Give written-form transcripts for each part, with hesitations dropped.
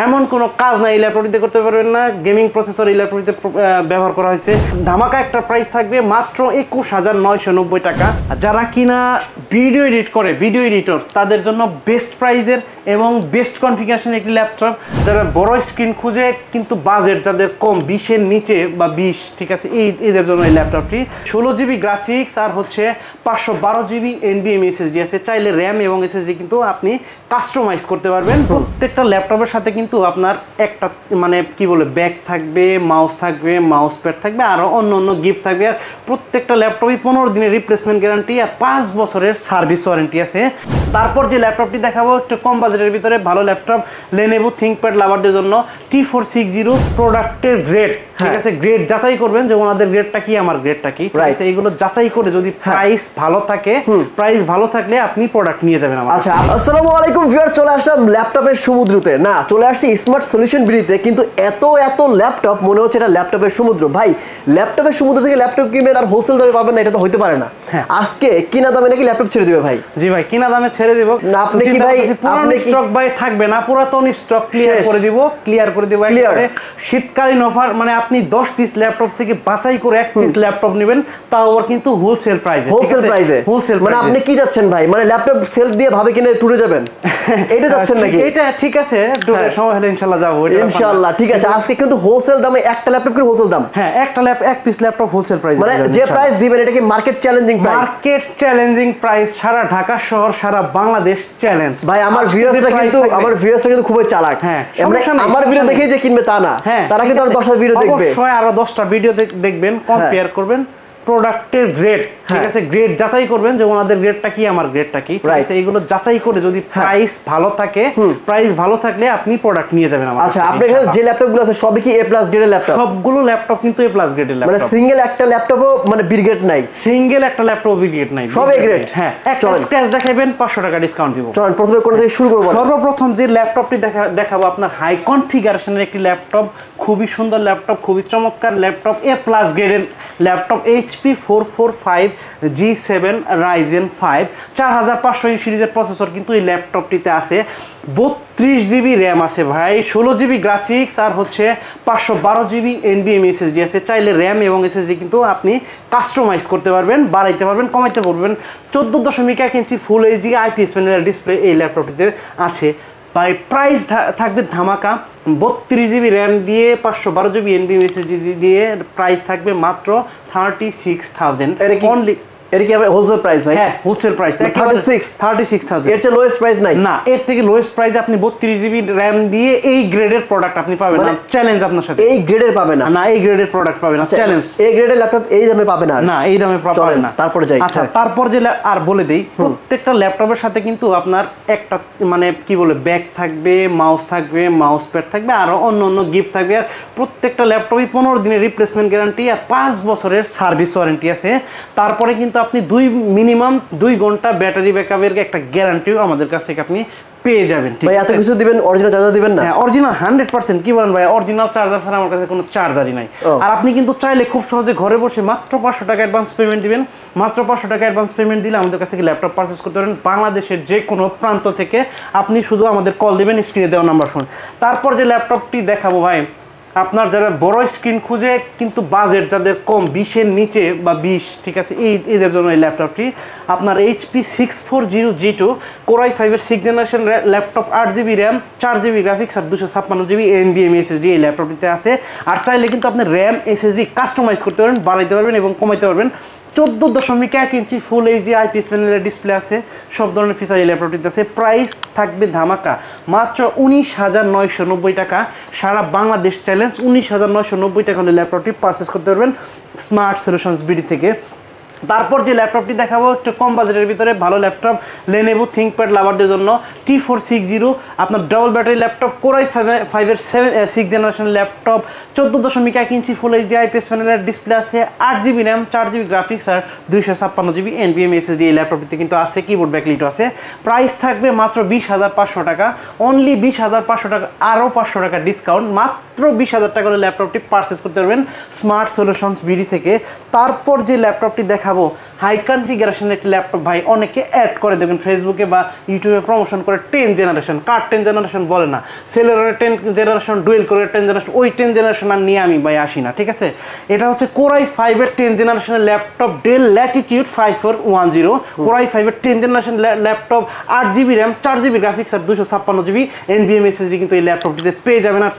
এমন কোনো কাজ নাই এই ল্যাপটপটিতে করতে পারবেন না। গেমিং প্রসেসর এই ল্যাপটপটিতে ব্যবহার করা হয়েছে। ধামাকা একটা প্রাইস থাকবে মাত্র 21,990 টাকা। যারা কিনা ভিডিও এডিট করে, ভিডিও এডিটর, তাদের জন্য বেস্ট প্রাইজের এবং বেস্ট কনফিগারেশন একটি ল্যাপটপ। যারা বড় স্ক্রিন খুঁজে কিন্তু বাজেট যাদের কম, 20-এর নিচে বা 20, ঠিক আছে, এদের জন্য এই ল্যাপটপটি 16 জিবি গ্রাফিক্স আর হচ্ছে 512 জিবি NVMe SSD আছে। চাইলে র্যাম এবং SSD কিন্তু আপনি কাস্টমাইজ করতে পারবেন। প্রত্যেকটা ল্যাপটপের সাথে কিন্তু আপনার একটা মানে কি বলে ব্যাগ থাকবে, মাউস থাকবে, মাউস প্যাড থাকবে, আরও অন্য গিফট থাকবে। আর প্রত্যেকটা ল্যাপটপই 15 দিনের রিপ্লেসমেন্ট গ্যারান্টি আর 5 বছরের সার্ভিস ওয়ারেন্টি আছে। তারপর যে ল্যাপটপটি দেখাবো একটু কম বাজেটের ভিতরে ভালো ল্যাপটপ, Lenovo ThinkPad লাভারদের জন্য T460 প্রোডাক্টের গ্রেড, ঠিক আছে, গ্রেড যাচাই করবেন যে ওনাদের গ্রেডটা কি, আমার গ্রেডটা কি, ঠিক আছে, এইগুলো যাচাই করে যদি প্রাইস ভালো থাকে, প্রাইস ভালো থাকলে আপনি প্রোডাক্ট নিয়ে যাবেন আমার। আচ্ছা, আসসালামু আলাইকুম ভিউয়ার, চলে আসলাম ল্যাপটপের সমুদ্রতে, না চলে আসছি স্মার্ট সলিউশন বিডিতে। কিন্তু এত ল্যাপটপ মনে হচ্ছে এটা ল্যাপটপের সমুদ্র। ভাই, ল্যাপটপের সমুদ্র থেকে ল্যাপটপ কিনবেন আর হোলসেল দামে পাবেন না, এটা তো হইতে পারে না। আজকে কিনা দামে নাকি ল্যাপটপ ছেড়ে দিবে ভাই? জি ভাই, কিনা দামে ছেড়ে দিব। আপনি কি ভাই পুরানো স্টক ভাই থাকবে না, পুরাতন স্টক ক্লিয়ার করে দিব একবারে শীতকালীন অফার। মানে আপনি 10 পিস ল্যাপটপ থেকে বাছাই করে 1 পিস ল্যাপটপ নেবেন, তাও আবার কিন্তু হোলসেল প্রাইসে। মানে আপনি কি যাচ্ছেন ভাই, মানে ল্যাপটপ সেল দিয়ে ভাবে কিনে টুরে যাবেন, এটা যাচ্ছেন নাকি? এটা ঠিক আছে, টুরের সময় হলে ইনশাআল্লাহ যাব। ইনশাআল্লাহ ঠিক আছে। আজকে কিন্তু হোলসেল দামে একটা ল্যাপটপ কি হোলসেল দাম? হ্যাঁ, একটা এক পিস ল্যাপটপ হোলসেল প্রাইস। মানে যে প্রাইস দিবেন এটা কি market challenging price? Market challenging price, সারা ঢাকা শহর, সারা বাংলাদেশ চ্যালেঞ্জ। ভাই, আমার ভিউয়ার্সরা কিন্তু খুবই চালাক। হ্যাঁ, আমার ভিডিও দেখেই যে কিনবে তা না, তারা কিন্তু আরো 10টা ভিডিও দেখবে। অবশ্যই আরো 10টা ভিডিও দেখবেন, কম্পেয়ার করবেন প্রোডাক্টের গ্রেড, ঠিক আছে, গ্রেড যাচাই করবেন যে ওনাদের গ্রেডটা কি, আমার গ্রেডটা কি, ঠিক আছে, এইগুলো যাচাই করে যদি প্রাইস ভালো থাকে, প্রাইস ভালো থাকলে আপনি প্রোডাক্ট নিয়ে যাবেন আমার। আচ্ছা, আপনার কাছে যে ল্যাপটপগুলো আছে সবই কি A+ গ্রেডের ল্যাপটপ? সবগুলো ল্যাপটপ কিন্তু A+ গ্রেডের ল্যাপটপ। মানে সিঙ্গেল একটা ল্যাপটপও মানে বি গ্রেড নাই? সিঙ্গেল একটা ল্যাপটপ বি গ্রেড নাই, সব A গ্রেড। হ্যাঁ, একটা স্ক্র্যাচ দেখাবেন 500 টাকা ডিসকাউন্ট দিব। চলুন প্রথমে কোন থেকে শুরু করব? সর্বপ্রথম যে ল্যাপটপটি দেখাবো আপনার হাই কনফিগারেশনের একটি ল্যাপটপ, খুবই সুন্দর ল্যাপটপ, খুবই চমৎকার ল্যাপটপ, A+ গ্রেডের ল্যাপটপ, HP 445 G7 Ryzen 5 4500 সিরিজের প্রসেসর কিন্তু এই ল্যাপটপটিতে আছে। 32 জিবি র্যাম আছে ভাই, 16 জিবি গ্রাফিক্স আর হচ্ছে 512 জিবি NVMe SSD আছে। চাইলে র্যাম এবং SSD কিন্তু আপনি কাস্টমাইজ করতে পারবেন, বাড়াইতে পারবেন, কমাইতে পারবেন। 14.1 ইঞ্চি ফুল HD IPS প্যানেলের ডিসপ্লে এই ল্যাপটপটিতে আছে। ভাই, প্রাইস থাকবে ধামাকা, 32 জিবি র্যাম দিয়ে 512 জিবি NVMe SSD দিয়ে প্রাইস থাকবে মাত্র 36,000 অনলি। এর কি আমরা হোলসেল প্রাইস ভাই? হ্যাঁ, হোলসেল প্রাইস 36,000। এর চেয়ে লোয়েস্ট প্রাইস নাই? না, এর থেকে লোয়েস্ট প্রাইস আপনি 32 জিবি র্যাম দিয়ে এই গ্রেডের প্রোডাক্ট আপনি পাবেন না। চ্যালেঞ্জ আপনার সাথে। এই গ্রেডের পাবেন না? না, এই গ্রেডের প্রোডাক্ট পাবেন না, চ্যালেঞ্জ। এই গ্রেডের ল্যাপটপ এই দামে পাবেন না? না, এই দামে পাবেন না। তারপরে যাই। আচ্ছা, তারপর যে আর বলে দেই, প্রত্যেকটা ল্যাপটপের সাথে কিন্তু আপনার একটা মানে কি বলে ব্যাগ থাকবে, মাউস থাকবে, মাউস প্যাড থাকবে, আরও অন্য গিফট থাকবে। আর প্রত্যেকটা ল্যাপটপই 15 দিনের রিপ্লেসমেন্ট গ্যারান্টি আর 5 বছরের সার্ভিস ওয়ারেন্টি আছে। তারপরে কিন্তু আপনি মিনিমাম 2 ঘন্টা ব্যাটারি ব্যাকআপের একটা গ্যারান্টিও আমাদের কাছ থেকে আপনি পেয়ে যাবেন। ভাই, এত কিছু দিবেন, অরিজিনাল চার্জার দিবেন না? হ্যাঁ, অরিজিনাল 100%। কি বলেন ভাই, অরিজিনাল চার্জার ছাড়া আমার কাছে কোনো চার্জারই নাই। আর আপনি কিন্তু চাইলে খুব সহজে ঘরে বসে মাত্র 500 টাকা অ্যাডভান্স পেমেন্ট দিবেন। মাত্র 500 টাকা অ্যাডভান্স পেমেন্ট দিলে আমাদের কাছ থেকে ল্যাপটপ পারচেস করতে পারেন বাংলাদেশের যে কোনো প্রান্ত থেকে। আপনি শুধু আমাদের কল দিবেন, স্ক্রিনে দেওয়া নাম্বার শুনুন। তারপর যে ল্যাপটপটি দেখাবো ভাই, আপনার যারা বড় স্ক্রিন খুঁজে কিন্তু বাজেট যাদের কম, 20-এর নিচে বা 20, ঠিক আছে, এদের জন্য এই ল্যাপটপটি আপনার HP 640 G2 Core i5 এর 6th generation laptop, 8 GB RAM, 4 GB graphics আর 256 জিবি NVMe SSD এই ল্যাপটপটিতে আছে। আর চাইলে কিন্তু আপনি র্যাম SSD কাস্টমাইজ করতে পারবেন, বাড়াইতে পারবেন এবং কমাইতে পারবেন। 14.1 ইঞ্চি ফুল HD IPS প্যানেলের ডিসপ্লে আছে, সব ধরনের ফিচার এই ল্যাপটপটিতে আছে। প্রাইস থাকবে ধামাকা মাত্র 19,990 টাকা। সারা বাংলাদেশ চ্যালেঞ্জ, 19,990 টাকা হলে ল্যাপটপটি পারচেস করতে পারবেন স্মার্ট সলিউশনস বিডি থেকে। তারপর যে ল্যাপটপটি দেখাবো একটু কম বাজেটের ভিতরে ভালো ল্যাপটপ, Lenovo ThinkPad লাভারদের জন্য T460 আপনার double battery laptop, Core i5 এর 6th জেনারেশন ল্যাপটপ, 14.1 ইঞ্চি ফুল HD IPS প্যানেলের ডিসপ্লে আছে, 8 জিবি র্যাম, 4 জিবি গ্রাফিক্স আর 256 জিবি NVMe SSD এই ল্যাপটপটিতে কিন্তু আছে, কিবোর্ড ব্যাকলাইটও আছে। প্রাইস থাকবে মাত্র 20,500 টাকা, অনলি 20,500 টাকা, আরও 500 টাকা ডিসকাউন্ট, মাত্র মাত্র 20,000 টাকা হলে ল্যাপটপটি পারচেস করতে পারবেন স্মার্ট সলিউশনস বিডি থেকে। তারপর যে ল্যাপটপটি দেখাবো হাই কনফিগারেশনের একটি ল্যাপটপ ভাই, অনেকে অ্যাড করে দেখবেন ফেসবুকে বা ইউটিউবে প্রমোশন করে 10 জেনারেশন, কার 10 জেনারেশন বলে না, সেলের 10 জেনারেশন, ডুয়েল করে 10 জেনারেশন, ওই 10 জেনারেশন আর নিয়ে আমি ভাই আসি না, ঠিক আছে। এটা হচ্ছে Core i5 এর 10 জেনারেশনের laptop, del Latitude 5410, Core i5 এর 10 generation laptop, 8GB RAM, 4GB graphics আর 256GB NVMe SSD কিন্তু এই ল্যাপটপটিতে পেয়ে যাবেন। আর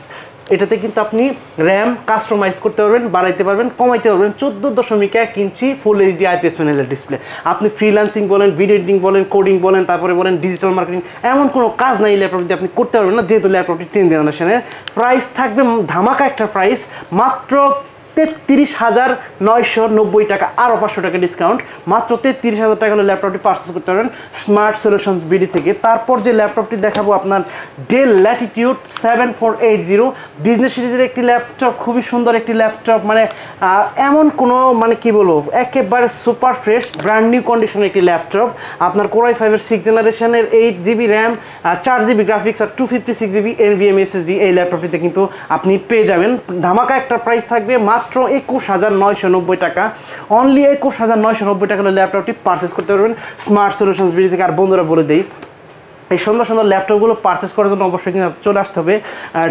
এটাতে কিন্তু আপনি র্যাম কাস্টমাইজ করতে পারবেন, বাড়াইতে পারবেন, কমাইতে পারবেন। 14.1 ইঞ্চি ফুল এইচডি আইপিএস প্যানেলের ডিসপ্লে। আপনি ফ্রিল্যান্সিং বলেন, ভিডিও এডিটিং বলেন, কোডিং বলেন, তারপরে বলেন ডিজিটাল মার্কেটিং, এমন কোনো কাজ নাই ল্যাপটপটি আপনি করতে পারবেন না, যেহেতু ল্যাপটপটি 10 জেনারেশনের। প্রাইস থাকবে ধামাকা একটা প্রাইস, মাত্র 33,990 টাকা, আরও 500 টাকা ডিসকাউন্ট, মাত্র 33,000 টাকা হলে ল্যাপটপটি পারচেস করতে পারবেন স্মার্ট সলিউশনস বিডি থেকে। তারপর যে ল্যাপটপটি দেখাবো আপনার ডেল ল্যাটিটিউড 7480 বিজনেস সিরিজের একটি ল্যাপটপ, খুবই সুন্দর একটি ল্যাপটপ, মানে এমন কোনো মানে কি বলবো, একেবারে সুপার ফ্রেশ ব্র্যান্ড নিউ কন্ডিশনের একটি ল্যাপটপ। আপনার Core i5 এর 6 জেনারেশনের 8GB র্যাম, 4GB গ্রাফিক্স আর 256GB NVMe SSD এই ল্যাপটপটিতে কিন্তু আপনি পেয়ে যাবেন। ধামাকা একটা প্রাইস থাকবে, মাত্র 21,990 টাকা, অনলি 21,990 টাকা হলে ল্যাপটপটি পারচেস করতে পারবেন স্মার্ট সলিউশনস বিডি থেকে। আর বন্ধুরা বলে দেই, এই সুন্দর সুন্দর ল্যাপটপগুলো পারচেস করার জন্য অবশ্যই কিন্তু চলে আসতে হবে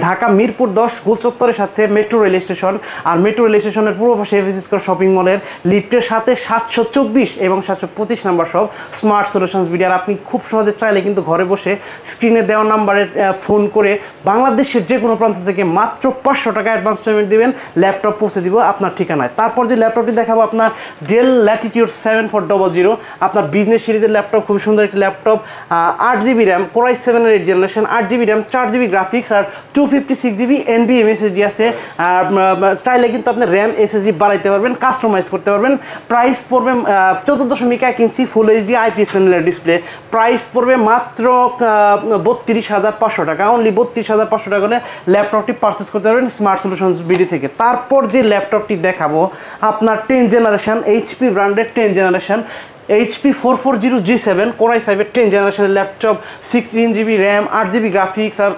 ঢাকা মিরপুর 10 গোল চত্বরের সাথে মেট্রো রেল স্টেশন, আর মেট্রো রেল স্টেশনের পূর্ব পাশে এফএসি স্কয়ার শপিং মলের লিফটের সাথে 724 এবং 725 নাম্বার সব স্মার্ট সলিউশনস বিডি। আর আপনি খুব সহজে চাইলে কিন্তু ঘরে বসে স্ক্রিনে দেওয়া নাম্বারে ফোন করে বাংলাদেশের যে কোনো প্রান্ত থেকে মাত্র 500 টাকা অ্যাডভান্স পেমেন্ট দিবেন, ল্যাপটপ পৌঁছে দিব আপনার ঠিকানায়। তারপর যে ল্যাপটপটি দেখাবো আপনার ডেল ল্যাটিটিউড 7400, আপনার বিজনেস সিরিজের ল্যাপটপ, খুবই সুন্দর একটি laptop, 8GB RAM, Core i7 এর 8 generation, 8GB RAM, 4GB graphics আর 256GB NVMe SSD আছে। আর চাইলে কিন্তু আপনি র্যাম SSD বাড়াইতে পারবেন, কাস্টমাইজ করতে পারবেন। প্রাইস পড়বে 14.1 ইঞ্চি ফুল এইচডি আইপিএস প্যানেলের ডিসপ্লে, প্রাইস পড়বে মাত্র 32,500 টাকা, অনলি 32,500 টাকা হলে ল্যাপটপটি পারচেস করতে পারবেন স্মার্ট সলিউশনস বিডি থেকে। তারপর যে ল্যাপটপটি দেখাবো আপনার 10 জেনারেশন এইচপি ব্র্যান্ডের 10 generation HP 440G7 Core i5 এর 10 জেনারেশনের laptop, 16GB RAM, 8GB graphics আর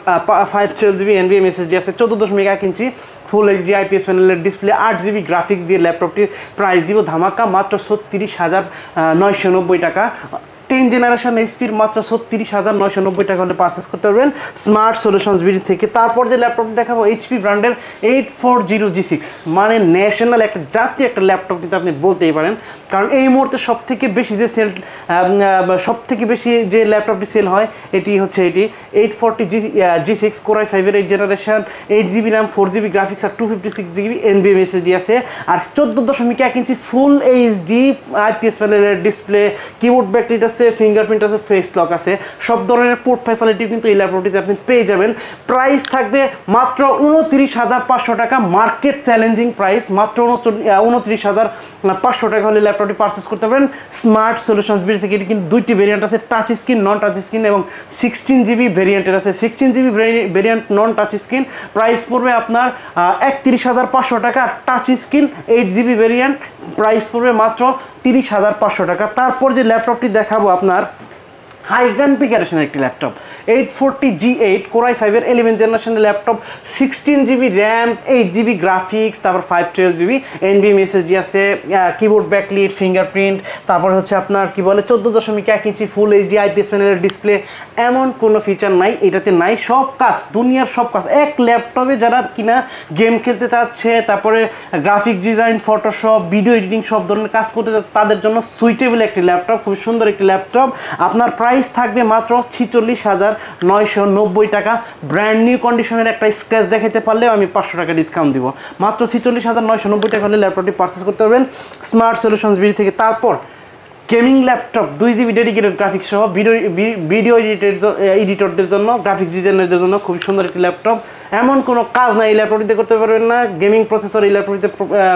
512GB NVMe SSD আছে, 14.1 ইঞ্চি ফুল এইচডি আইপিএস প্যানেলের ডিসপ্লে, 8GB গ্রাফিক্স দিয়ে ল্যাপটপটির প্রাইস দিব ধামাকা মাত্র 36,990 টাকা। 10 জেনারেশন এইচপির মাত্র 36,990 টাকা হলে পারচেস করতে পারবেন স্মার্ট সলিউশনস বিডি থেকে। তারপর যে ল্যাপটপ দেখাবো HP ব্র্যান্ডের 840G6, মানে ন্যাশনাল একটা জাতীয় একটা ল্যাপটপ কিন্তু আপনি বলতেই পারেন, কারণ এই মুহূর্তে সবথেকে বেশি যে ল্যাপটপটি সেল হয় এটি হচ্ছে এটি 840G6 Core i5 এর 8 generation, 8GB RAM, 4GB graphics আর 256GB NVMe SSD আছে, আর 14.1 ইঞ্চি ফুল এইচডি আইপিএস প্যানেলের ডিসপ্লে, কিবোর্ড ব্যাকলাইট আছে, ফিঙ্গারপ্রিন্ট আছে, ফেস লক আছে, সব ধরনের পোর্ট ফ্যাসিলিটি কিন্তু এই ল্যাপটপটিতে আপনি পেয়ে যাবেন। প্রাইস থাকবে মাত্র 29,500 টাকা, মার্কেট চ্যালেঞ্জিং প্রাইস, মাত্র 29,500 টাকা হলে ল্যাপটপটি পারচেস করতে পারেন স্মার্ট সলিউশনস বিডি থেকে। এটি কিন্তু দুইটি ভেরিয়েন্ট আছে, টাচ স্ক্রিন, নন টাচ স্ক্রিন এবং 16GB ভেরিয়েন্টের আছে। 16GB ভেরিয়েন্ট নন টাচ স্ক্রিন প্রাইস পড়বে আপনার 31,500 টাকা, touch screen 8GB variant price পড়বে মাত্র 30,500 টাকা। তারপর যে ল্যাপটপটি দেখাবো আপনার হাই কনফিগারেশনের একটি ল্যাপটপ, 840G8 Core i5 এর 11 জেনারেশনের laptop, 16GB RAM, 8GB graphics, তারপর 512GB NVMe SSD আছে, কিবোর্ড ব্যাকলাইট, ফিঙ্গারপ্রিন্ট, তারপর হচ্ছে আপনার কি বলে 14.1 ইঞ্চি ফুল এইচডি আইপিএস প্যানেলের ডিসপ্লে। এমন কোনো ফিচার নাই এটাতে নাই, সব কাজ, দুনিয়ার সব কাজ এক ল্যাপটপে। যারা কিনা গেম খেলতে চাচ্ছে, তারপরে graphics design, Photoshop, video editing সব ধরনের কাজ করতে চাচ্ছে, তাদের জন্য সুইটেবল একটি ল্যাপটপ, খুব সুন্দর একটি ল্যাপটপ। আপনার প্রাইস থাকবে মাত্র 46,990 টাকা। ব্র্যান্ড নিউ কন্ডিশনের একটা স্ক্র্যাচ দেখাতে পারলেও আমি 500 টাকা ডিসকাউন্ট দিব, মাত্র 46,990 টাকা হলে ল্যাপটপটি পারচেস করতে পারবেন স্মার্ট সলিউশনস বিডি থেকে। তারপর gaming laptop, 2GB dedicated graphics সহ ভিডিও এডিটরদের জন্য, গ্রাফিক্স ডিজাইনারদের জন্য খুব সুন্দর একটি ল্যাপটপ। এমন কোনো কাজ নাই এই ল্যাপটপটিতে করতে পারবেন না, গেমিং প্রসেসর এই ল্যাপটপটিতে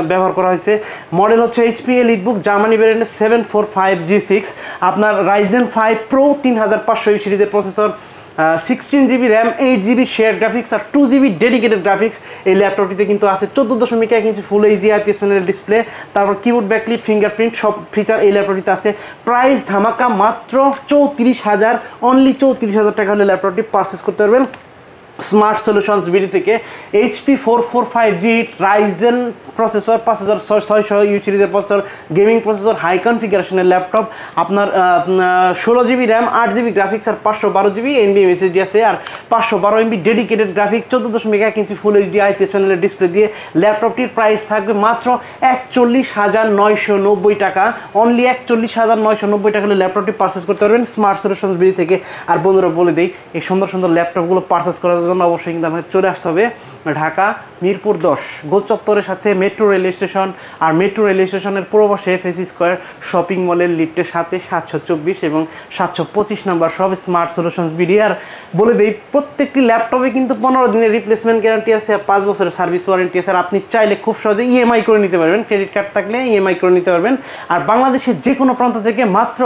ব্যবহার করা হয়েছে। মডেল হচ্ছে HP এলিটবুক জার্মানি ভ্যারিয়েন্টের 745G6, আপনার Ryzen 5 Pro 3500 সিরিজের processor, 16GB RAM, 8GB share graphics আর 2GB ডেডিকেটেড গ্রাফিক্স এই ল্যাপটপটিতে কিন্তু আছে। 14.1 ইঞ্চি ফুল এইচডি আইপিএস প্যানেলের ডিসপ্লে, তারপর কিবোর্ড ব্যাকলাইট, ফিঙ্গারপ্রিন্ট সব ফিচার এই ল্যাপটপটিতে আছে। প্রাইস ধামাকা মাত্র 34,000, অনলি 34,000 টাকা হলে ল্যাপটপটি পারচেস করতে পারবেন স্মার্ট সলিউশনস বিডি থেকে HP 445G রাইজেন প্রসেসর 5600 সিরিজের প্রসেসর, গেমিং প্রসেসর, হাই কনফিগারেশনের ল্যাপটপ, আপনার 16GB র্যাম, 8GB গ্রাফিক্স আর 512GB NVMe SSD আছে, আর 512 MB dedicated graphics, 14.1 inch full HD IPS প্যানেলের ডিসপ্লে দিয়ে ল্যাপটপটির প্রাইস থাকবে মাত্র 41,990 টাকা। অনলি 41,990 টাকা হলে ল্যাপটপটি পারচেস করতে পারবেন স্মার্ট সলিউশনস বিডি থেকে। আর বন্ধুরা বলে দেই, এই সুন্দর সুন্দর ল্যাপটপগুলো পারচেস করার জন্য অবশ্যই কিন্তু আমাকে চলে আসতে হবে ঢাকা মিরপুর 10 গোল চত্বরের সাথে মেট্রো রেল স্টেশন, আর মেট্রো রেল স্টেশনের পূর্ব পাশে FS স্কয়ার শপিং মলের লিফটের সাথে 724 এবং 725 নাম্বার সব স্মার্ট সলিউশনস বিডি। আর বলে দেই, প্রত্যেকটি ল্যাপটপে কিন্তু 15 দিনের রিপ্লেসমেন্ট গ্যারান্টি আছে, 5 বছরের সার্ভিস ওয়ারেন্টি আছে। আর আপনি চাইলে খুব সহজে EMI করে নিতে পারবেন, ক্রেডিট কার্ড থাকলে EMI করে নিতে পারবেন। আর বাংলাদেশের যে কোনো প্রান্ত থেকে মাত্র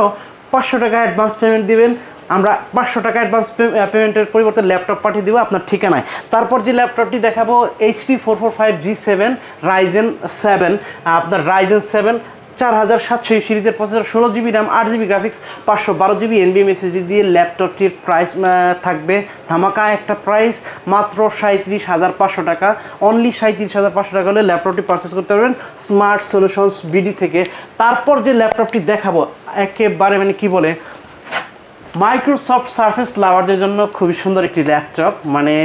500 টাকা অ্যাডভান্স পেমেন্ট দিবেন, আমরা 500 টাকা অ্যাডভান্স পেমেন্টের পরিবর্তে ল্যাপটপ পাঠিয়ে দেবো আপনার ঠিকানায়। তারপর যে ল্যাপটপটি দেখাবো HP 445G7 রাইজেন 7, আপনার রাইজেন 7 4700 সিরিজের processor, 16GB RAM, 8GB graphics, 512GB NVMe SSD দিয়ে ল্যাপটপটির প্রাইস থাকবে ধামাকা একটা প্রাইস মাত্র 37,500 টাকা। অনলি 37,500 টাকা হলে ল্যাপটপটি পারচেস করতে পারবেন স্মার্ট সলিউশনস বিডি থেকে। তারপর যে ল্যাপটপটি দেখাবো একেবারে মানে কি বলে মাইক্রোসফট সারফেস লাভারদের জন্য খুবই সুন্দর একটি ল্যাপটপ, মানে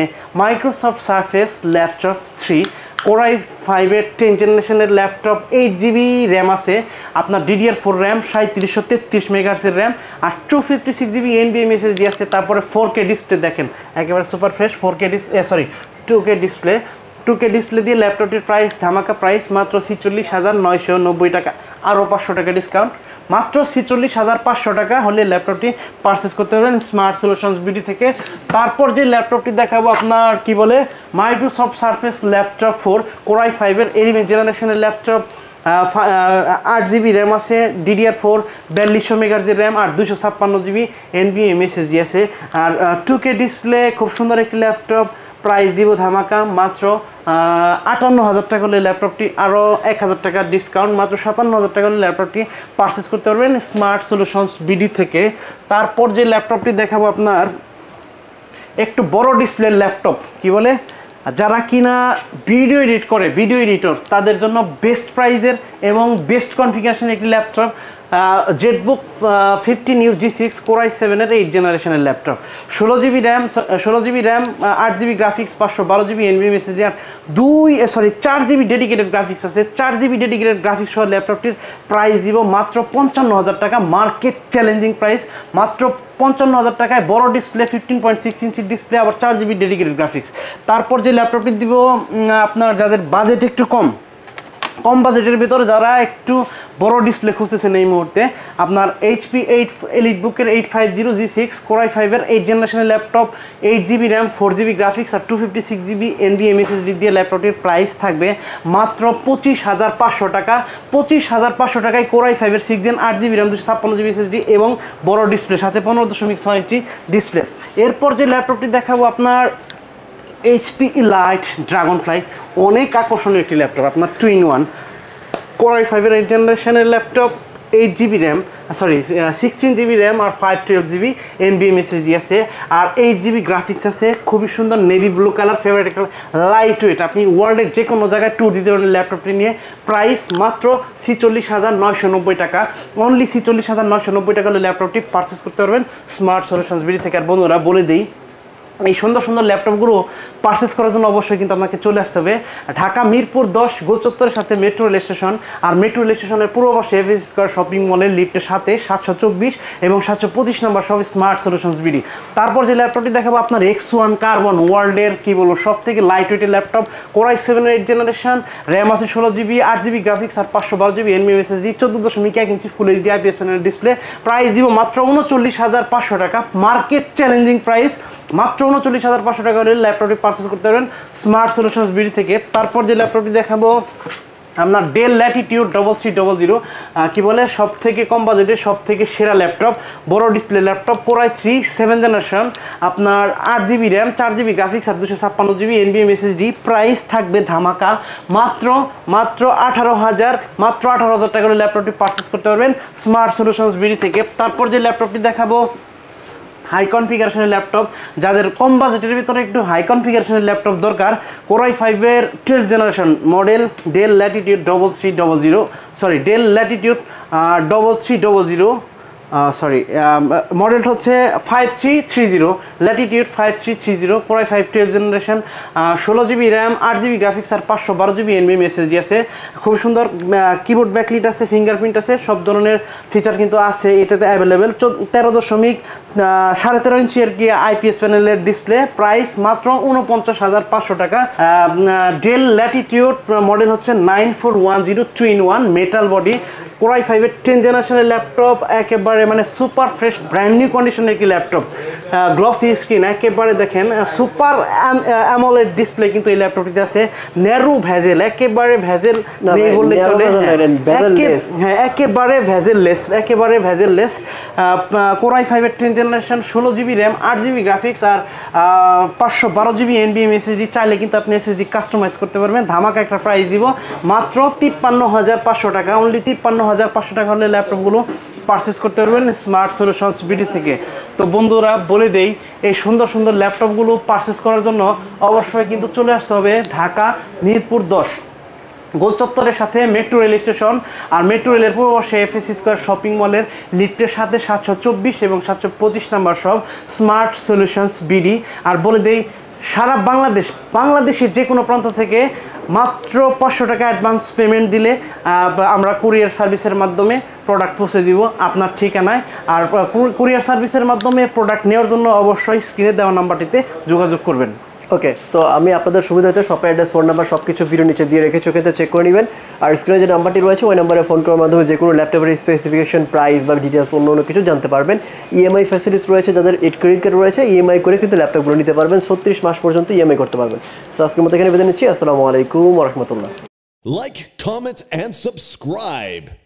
Microsoft surface laptop 3 Core i5-এর 10th জেনারেশনের ল্যাপটপ, 8GB র্যাম আছে, আপনার DDR4 র্যাম, 3733 মেগাহার্টজের র্যাম, আর 256GB NVMe SSD আছে। তারপরে 4K ডিসপ্লে দেখেন একেবারে super fresh 2K display. 2K display দিয়ে ল্যাপটপটির প্রাইস ধামাকা প্রাইস মাত্র 46,990 টাকা, আরও 500 টাকা ডিসকাউন্ট, মাত্র 46,500 টাকা হলে ল্যাপটপটি পারচেস করতে পারবেন স্মার্ট সলিউশনস বিডি থেকে। তারপর যে ল্যাপটপটি দেখাবো আপনার কি বলে Microsoft surface laptop 4 Core i5-এর 11th জেনারেশনের ল্যাপটপ, 8GB র্যাম আছে, DDR4 4200 মেগাহার্টজের র্যাম, আর 256GB NVMe SSD আছে। আর 2K ডিসপ্লে, খুব সুন্দর একটি ল্যাপটপ, প্রাইস দিব ধামাকা মাত্র 58,000 টাকা হলে ল্যাপটপটি, আরও 1,000 টাকা ডিসকাউন্ট, মাত্র 57,000 টাকা হলে ল্যাপটপটি পারচেস করতে পারবেন স্মার্ট সলিউশনস বিডি থেকে। তারপর যে ল্যাপটপটি দেখাবো আপনার একটু বড় ডিসপ্লের ল্যাপটপ, কি বলে যারা কিনা ভিডিও এডিট করে, ভিডিও এডিটর, তাদের জন্য বেস্ট প্রাইজের এবং বেস্ট কনফিগারেশন একটি laptop, Jetbook 15U G6 Core i7-এর 8th জেনারেশনের laptop, 16GB RAM, 8GB graphics, 512GB NVMe SSD, আর 4GB ডেডিকেটেড গ্রাফিক্স আছে। 4GB ডেডিকেটেড গ্রাফিক্স সহ ল্যাপটপটির প্রাইস দিব মাত্র 55,000 টাকা, মার্কেট চ্যালেঞ্জিং প্রাইস মাত্র 55,000 টাকায়। বড় ডিসপ্লে 15.6 ইঞ্চির ডিসপ্লে, আবার 4GB ডেডিকেটেড গ্রাফিক্স। তারপর যে ল্যাপটপটি দিব আপনার যাদের বাজেট একটু কম বাজেটের ভিতরে, যারা একটু বড় ডিসপ্লে খুঁজতেছেন এই মুহূর্তে, আপনার HP EliteBook-এর 8500 G6 Core i5-এর 8th জেনারেশনের laptop, 8GB RAM, 4GB graphics, আর 256GB NVMe SSD দিয়ে ল্যাপটপটির প্রাইস থাকবে মাত্র 25,500 টাকা। 25,500 টাকায় Core i5-এর 6 Gen 8GB RAM, 256GB SSD এবং বড় ডিসপ্লে সাথে 15.6 ইঞ্চি ডিসপ্লে। এরপর যে ল্যাপটপটি দেখাবো আপনার HP Elite Dragonfly, অনেক আকর্ষণীয় একটি ল্যাপটপ, আপনার 2-in-1 Core i5-এর 8th জেনারেশনের laptop, 8GB RAM, 16GB RAM, আর 512GB NVMe SSD আছে, আর 8GB গ্রাফিক্স আছে। খুবই সুন্দর নেভি ব্লু কালার, ফেভারিট একটা লাইট ওয়েট, আপনি ওয়ার্ল্ডের যে কোনো জায়গায় ট্যুর দিতে পারেন ল্যাপটপটি নিয়ে। প্রাইস মাত্র 46,990 টাকা, অনলি 46,990 টাকা হলে ল্যাপটপটি পারচেস করতে পারবেন স্মার্ট সলিউশনস বিডি থেকে। আর বন্ধুরা বলে দিই, এই সুন্দর সুন্দর ল্যাপটপগুলো পারচেস করার জন্য অবশ্যই কিন্তু আপনাকে চলে আসতে হবে ঢাকা মিরপুর 10 গোল চত্বরের সাথে মেট্রো রেল স্টেশন, আর মেট্রো রেল স্টেশনের পূর্ব পাশে FS স্কয়ার শপিং মলের লিফটের সাথে 724 এবং 725 নম্বর সব স্মার্ট সলিউশনস বিডি। তারপর যে ল্যাপটপটি দেখাবো আপনার X1 কার্বন, ওয়ার্ল্ডের কি বলবো সব থেকে লাইট ওয়েটের laptop, Core i7-এর 8th generation, RAM আছে 16GB, 8GB গ্রাফিক্স, আর 512GB NVMe SSD, 14.1 inch full HD IPS প্যানেলের ডিসপ্লে। প্রাইস দিব মাত্র 39,500 টাকা, মার্কেট চ্যালেঞ্জিং প্রাইস মাত্র 39,500 টাকা হলে ল্যাপটপটি পারচেস করতে পারবেন স্মার্ট সলিউশনস বিডি থেকে। তারপর যে ল্যাপটপটি দেখাবো আপনার ডেল ল্যাটিটিউড 3300, কি বলে সব থেকে কম বাজেটের সব থেকে সেরা ল্যাপটপ, বড় display laptop, Core i3 7th generation, আপনার 8GB র্যাম, 4GB গ্রাফিক্স, আর 256GB NVMe SSD। প্রাইস থাকবে ধামাকা মাত্র 18,000 টাকা হলে ল্যাপটপটি পারচেস করতে পারবেন স্মার্ট সলিউশনস বিডি থেকে। তারপর যে ল্যাপটপটি দেখাবো হাই কনফিগারেশনের ল্যাপটপ, যাদের কম বাজেটের ভিতরে একটু হাই কনফিগারেশনের ল্যাপটপ দরকার, কোরাই 5-এর 12 জেনারেশন মডেল ডেল ল্যাটিটিউড 3300 মডেলটা হচ্ছে 5330 Latitude 5330 core i 5 12 generation, 16GB RAM, 8GB graphics আর 512GB NVMe SSD আছে। খুব সুন্দর কিবোর্ড ব্যাকলিট আছে, ফিঙ্গারপ্রিন্ট আছে, সব ধরনের ফিচার কিন্তু আছে এটাতে অ্যাভেলেবেল। 13.5 ইঞ্চি কি IPS প্যানেলের ডিসপ্লে, প্রাইস মাত্র 49,500 টাকা। ডেল ল্যাটিটিউড মডেল হচ্ছে 9410 2-in-1 মেটাল বডি, কোরাই 5-এর 10 জেনারেশনের ল্যাপটপ, একেবারে মানে সুপার ফ্রেশ ব্র্যান্ড নিউ কন্ডিশনের একটি ল্যাপটপ, গ্লসি স্ক্রিন, একেবারে দেখেন সুপার অ্যামোলেড ডিসপ্লে কিন্তু এই ল্যাপটপটিতে আছে। ন্যারো ভেজেল, একেবারে ভেজেল নেই বললে চলে, হ্যাঁ একেবারে ভেজেললেস। কোরাই 5-এর 10 generation, 16GB RAM, 8GB graphics আর 512GB NVMe SSD, চাইলে কিন্তু আপনি SSD কাস্টমাইজ করতে পারবেন। ধামাকা একটা প্রাইস দিব মাত্র 53,500 টাকা, অনলি 53,500 টাকা হলে ল্যাপটপগুলো পারচেস করতে পারবেন স্মার্ট সলিউশনস বিডি থেকে। তো বন্ধুরা বলে দেই, এই সুন্দর সুন্দর ল্যাপটপগুলো পারচেস করার জন্য অবশ্যই কিন্তু চলে আসতে হবে ঢাকা মিরপুর 10 গোল চত্বরের সাথে মেট্রো রেল স্টেশন, আর মেট্রো রেলের পূর্ব পাশে FS স্কয়ার শপিং মলের লিফটের সাথে 724 এবং 725 নাম্বার সব স্মার্ট সলিউশনস বিডি। আর বলে দেই, সারা বাংলাদেশের যে কোনো প্রান্ত থেকে মাত্র 500 টাকা অ্যাডভান্স পেমেন্ট দিলে আমরা কুরিয়ার সার্ভিসের মাধ্যমে প্রোডাক্ট পৌঁছে দিব আপনার ঠিকানায়। আর কুরিয়ার সার্ভিসের মাধ্যমে প্রোডাক্ট নেওয়ার জন্য অবশ্যই স্ক্রিনে দেওয়া নাম্বারটিতে যোগাযোগ করবেন। ওকে, তো আমি আপনাদের সুবিধাতে শপের অ্যাড্রেস, ফোন নাম্বার সব কিছু ভিডিও নিচে দিয়ে রেখে চোখেতে চেক করে নেবেন। আর স্ক্রিনে যে নাম্বারটি রয়েছে ওই নাম্বারে ফোন করার মাধ্যমে যে কোনো ল্যাপটপের স্পেসিফিকেশন, প্রাইস বা ডিটেলস অন্য কিছু জানতে পারবেন। EMI ফ্যাসিলিটিস রয়েছে, যাদের ক্রেডিট কার্ড রয়েছে EMI করে কিন্তু ল্যাপটপগুলো নিতে পারবেন, 36 মাস পর্যন্ত EMI করতে পারবেন। সো আজকের মতো এখানে বিদায় নিচ্ছি। আসসালামু আলাইকুম ওয়া রাহমাতুল্লাহ। Like, comment, and subscribe.